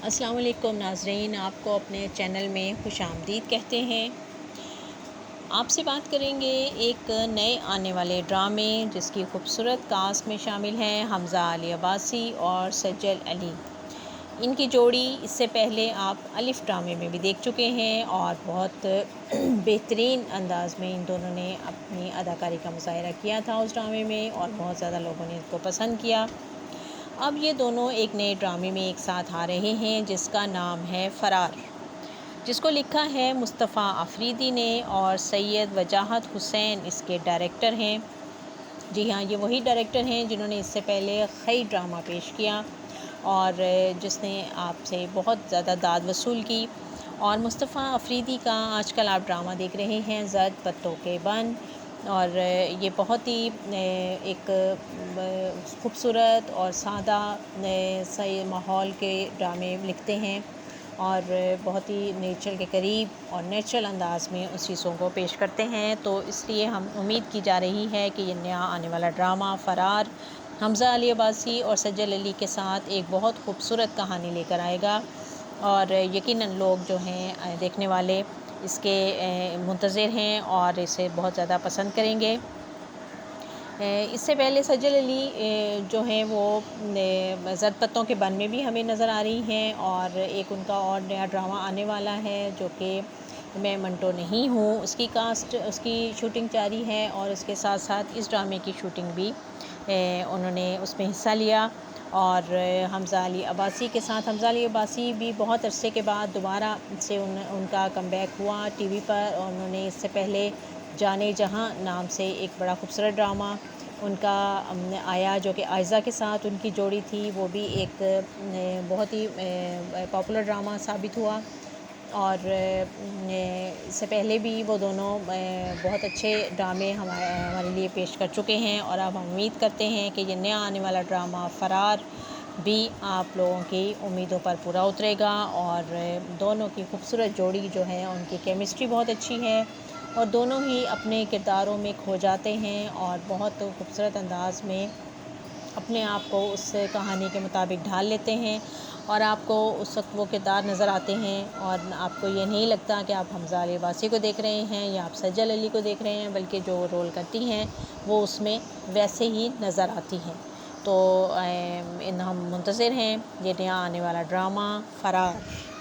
السلام علیکم ناظرین، آپ کو اپنے چینل میں خوش آمدید کہتے ہیں۔ آپ سے بات کریں گے ایک نئے آنے والے ڈرامے جس کی خوبصورت کاسٹ میں شامل ہیں حمزہ علی عباسی اور سجل علی۔ ان کی جوڑی اس سے پہلے آپ الف ڈرامے میں بھی دیکھ چکے ہیں اور بہت بہترین انداز میں ان دونوں نے اپنی اداکاری کا مظاہرہ کیا تھا اس ڈرامے میں، اور بہت زیادہ لوگوں نے ان کو پسند کیا۔ اب یہ دونوں ایک نئے ڈرامے میں ایک ساتھ آ رہے ہیں جس کا نام ہے فرار، جس کو لکھا ہے مصطفیٰ آفریدی نے، اور سید وجاہت حسین اس کے ڈائریکٹر ہیں۔ جی ہاں، یہ وہی ڈائریکٹر ہیں جنہوں نے اس سے پہلے خی ڈرامہ پیش کیا اور جس نے آپ سے بہت زیادہ داد وصول کی۔ اور مصطفیٰ آفریدی کا آج کل آپ ڈرامہ دیکھ رہے ہیں زرد پتوں کے بن، اور یہ بہت ہی ایک خوبصورت اور سادہ صحیح ماحول کے ڈرامے لکھتے ہیں، اور بہت ہی نیچر کے قریب اور نیچرل انداز میں اس چیزوں کو پیش کرتے ہیں۔ تو اس لیے ہم امید کی جا رہی ہے کہ یہ نیا آنے والا ڈرامہ فرار حمزہ علی عباسی اور سجل علی کے ساتھ ایک بہت خوبصورت کہانی لے کر آئے گا، اور یقیناً لوگ جو ہیں دیکھنے والے اس کے منتظر ہیں اور اسے بہت زیادہ پسند کریں گے۔ اس سے پہلے سجل علی جو ہیں وہ زرد پتوں کے بن میں بھی ہمیں نظر آ رہی ہیں، اور ایک ان کا اور نیا ڈرامہ آنے والا ہے جو کہ میں منٹو نہیں ہوں، اس کی شوٹنگ جاری ہے، اور اس کے ساتھ ساتھ اس ڈرامے کی شوٹنگ بھی انہوں نے اس میں حصہ لیا۔ اور حمزہ علی عباسی کے ساتھ، حمزہ علی عباسی بھی بہت عرصے کے بعد دوبارہ سے ان کا کم بیک ہوا ٹی وی پر، اور انہوں نے اس سے پہلے جانے جہاں نام سے ایک بڑا خوبصورت ڈرامہ ان کا آیا جو کہ آئزہ کے ساتھ ان کی جوڑی تھی، وہ بھی ایک بہت ہی پاپولر ڈرامہ ثابت ہوا۔ اور اس سے پہلے بھی وہ دونوں بہت اچھے ڈرامے ہمارے لیے پیش کر چکے ہیں، اور اب ہم امید کرتے ہیں کہ یہ نیا آنے والا ڈرامہ فرار بھی آپ لوگوں کی امیدوں پر پورا اترے گا، اور دونوں کی خوبصورت جوڑی جو ہے ان کی کیمسٹری بہت اچھی ہے، اور دونوں ہی اپنے کرداروں میں کھو جاتے ہیں اور بہت خوبصورت انداز میں اپنے آپ کو اس کہانی کے مطابق ڈھال لیتے ہیں، اور آپ کو اس وقت وہ کردار نظر آتے ہیں، اور آپ کو یہ نہیں لگتا کہ آپ حمزہ علی عباسی کو دیکھ رہے ہیں یا آپ سجل علی کو دیکھ رہے ہیں، بلکہ جو رول کرتی ہیں وہ اس میں ویسے ہی نظر آتی ہیں۔ تو ہم منتظر ہیں یہ نیا آنے والا ڈرامہ فرار۔